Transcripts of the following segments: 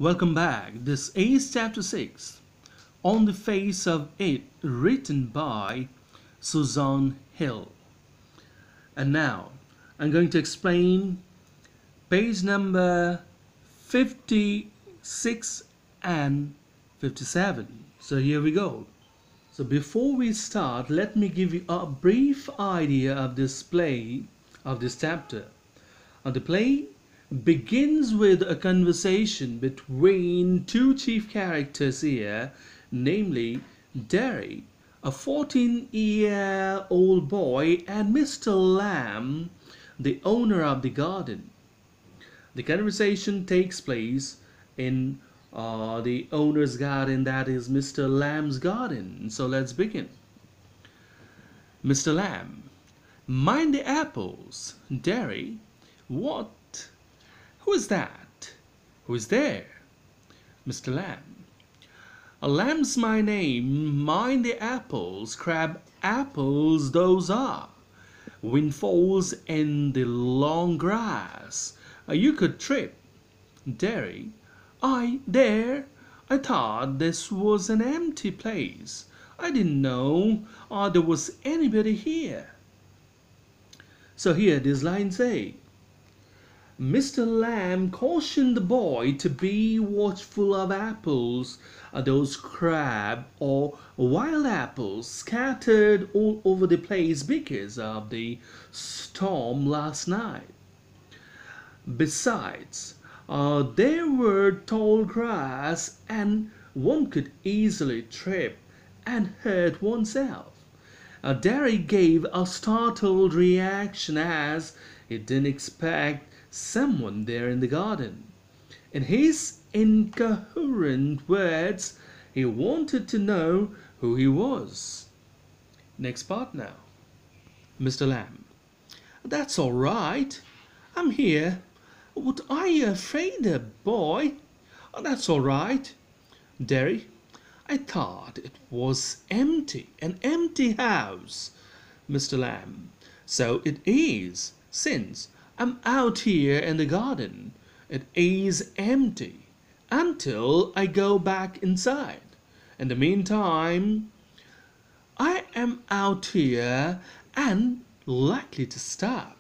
Welcome back. This is chapter 6, On the Face of It, written by Susan Hill. And now I'm going to explain page number 56 and 57. So here we go. So before we start, let me give you a brief idea of this play, of this chapter. The play begins with a conversation between two chief characters here, namely Derry, a 14-year-old boy, and Mr. Lamb, the owner of the garden. The conversation takes place in the owner's garden, that is Mr. Lamb's garden. So let's begin. Mr. Lamb: mind the apples. Derry: what? Who is that? Who is there? Mr. Lamb: Lamb's my name. Mind the apples. Crab apples those are. Wind falls in the long grass. You could trip. Derry: there? I thought this was an empty place. I didn't know there was anybody here. So here these lines say: Mr. Lamb cautioned the boy to be watchful of apples, those crab or wild apples scattered all over the place because of the storm last night. Besides, there were tall grass and one could easily trip and hurt oneself. Derry gave a startled reaction as he didn't expect someone there in the garden. In his incoherent words, he wanted to know who he was. Next part now. Mr. Lamb: that's all right. I'm here. What are you afraid of, boy? That's all right. Derry: I thought it was empty, an empty house. Mr. Lamb: so it is, since I'm out here in the garden. It is empty until I go back inside. In the meantime, I am out here and likely to stop.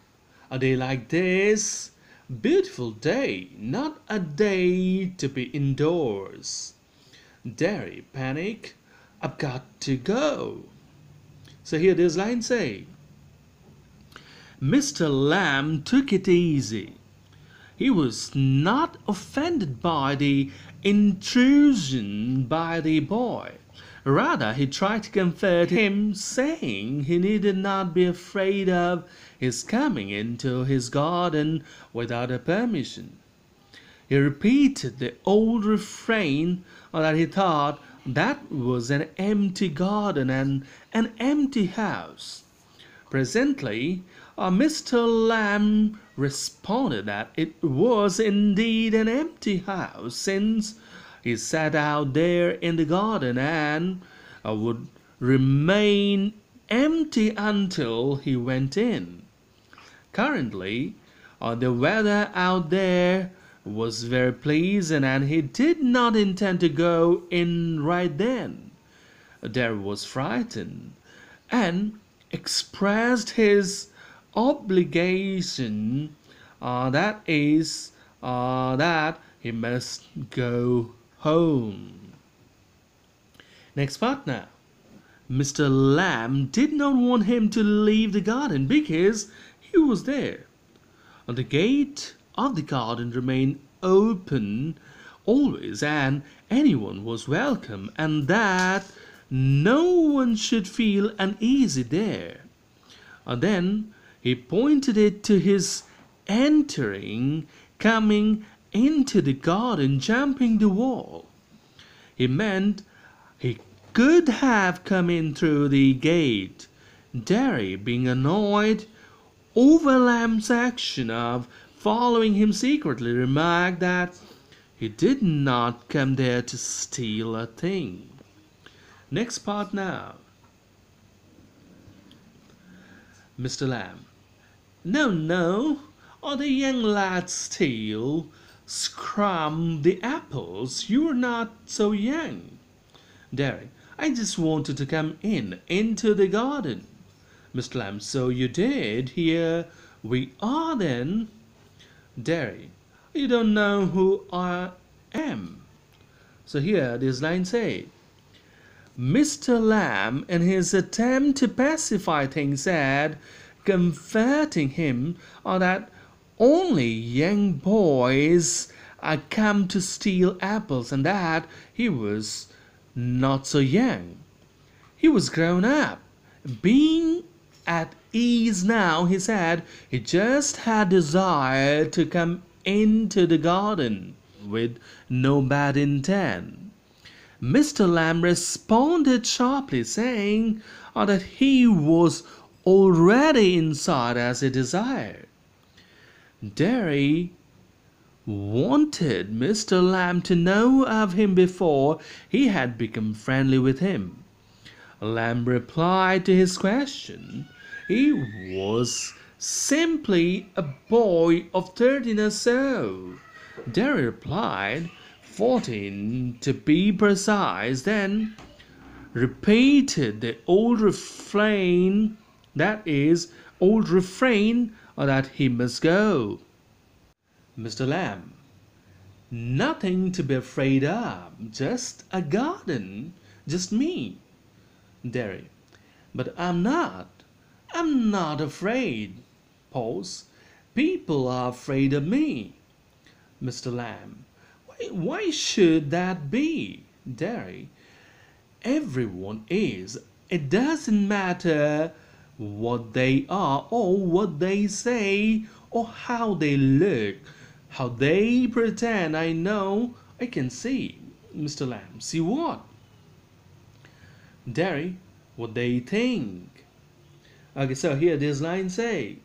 A day like this, beautiful day, not a day to be indoors. Derry: panic, I've got to go. So here this line say: Mr. Lamb took it easy. He was not offended by the intrusion by the boy. Rather, he tried to comfort him, saying he needed not be afraid of his coming into his garden without a permission. He repeated the old refrain that he thought that was an empty garden and an empty house. Presently, Mr. Lamb responded that it was indeed an empty house, since he sat out there in the garden and would remain empty until he went in. Currently, the weather out there was very pleasant, and he did not intend to go in right then. Derry was frightened and expressed his obligation, that is, that he must go home. Next part now. Mr. Lamb did not want him to leave the garden because he was there. The gate of the garden remained open always, and anyone was welcome, and that no one should feel uneasy there. Then he pointed it to his entering, coming into the garden, jumping the wall. He meant he could have come in through the gate. Derry, being annoyed over Lamb's action of following him secretly, remarked that he did not come there to steal a thing. Next part now. Mr. Lamb: no, the young lad steal. scrum the apples. You're not so young. Derry, I just wanted to come into the garden. Mr. Lamb, so you did. Here we are then. Derry, you don't know who I am. So here this line say, Mr. Lamb, in his attempt to pacify things, said, comforting him, that only young boys come to steal apples, and that he was not so young. He was grown up. Being at ease now, he said, he just had desire to come into the garden with no bad intent. Mr. Lamb responded sharply, saying that he was already inside as he desired. Derry wanted Mr. Lamb to know of him before he had become friendly with him. Lamb replied to his question. He was simply a boy of 13 or so. Derry replied, 14 to be precise, then repeated the old refrain, that he must go. Mr. Lamb, nothing to be afraid of, just a garden, just me. Derry, but I'm not afraid. Pause. People are afraid of me. Mr. Lamb, why should that be? Derry, everyone is. It doesn't matter what they are or what they say or how they look, how they pretend. I know, I can see. Mr. Lamb, see what? Derry, what they think. Okay, so here this line say,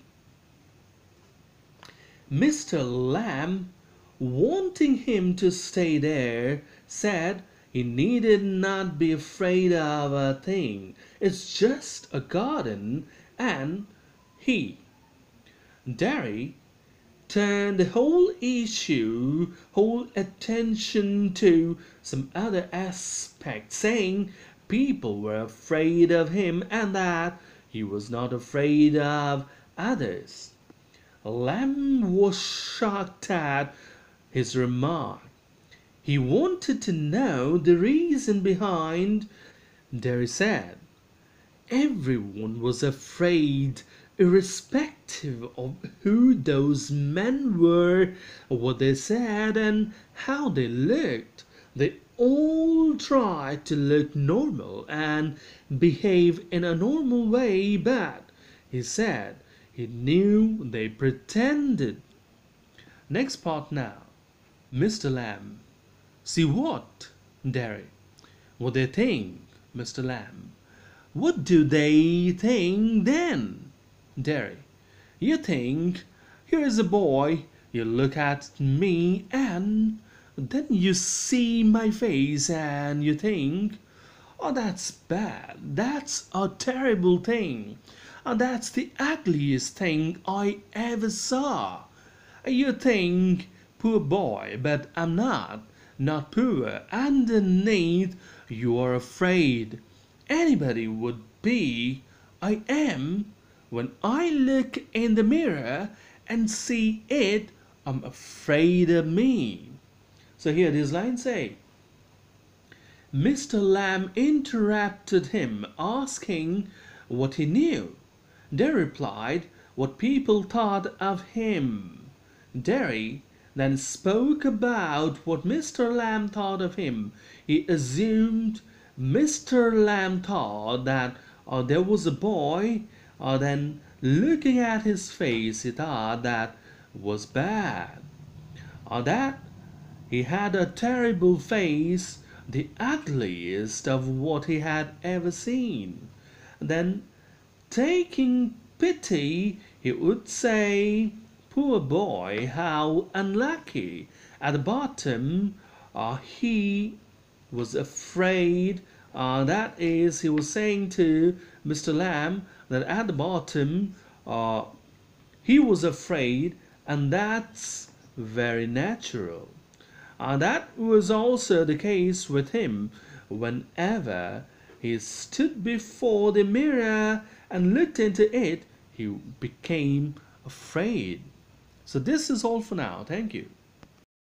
Mr. Lamb, wanting him to stay there, said he needed not be afraid of a thing. It's just a garden, and he. Derry turned the whole attention to some other aspect, saying people were afraid of him and that he was not afraid of others. Lamb was shocked at his remark. He wanted to know the reason behind. Derry said, everyone was afraid, irrespective of who those men were, what they said, and how they looked. They all tried to look normal and behave in a normal way, but he said he knew they pretended. Next part now. Mr. Lamb, see what? Derry, what they think. Mr. Lamb, what do they think then? Derry, you think, here's a boy, you look at me and then you see my face and you think, oh, that's bad, that's a terrible thing, that's the ugliest thing I ever saw. You think, poor boy, but I'm not poor. Underneath, you are afraid. Anybody would be. I am. When I look in the mirror and see it, I'm afraid of me. So here this line say, Mr. Lamb interrupted him, asking what he knew. They replied, what people thought of him. Derry then spoke about what Mr. Lamb thought of him. He assumed Mr. Lamb thought that there was a boy, then looking at his face, he thought that was bad, that he had a terrible face, the ugliest of what he had ever seen. Then, taking pity, he would say, poor boy, how unlucky. At the bottom, he was afraid. That is, he was saying to Mr. Lamb that at the bottom, he was afraid, and that's very natural. That was also the case with him whenever he stood before the mirror and looked into it, he became afraid. So this is all for now. Thank you.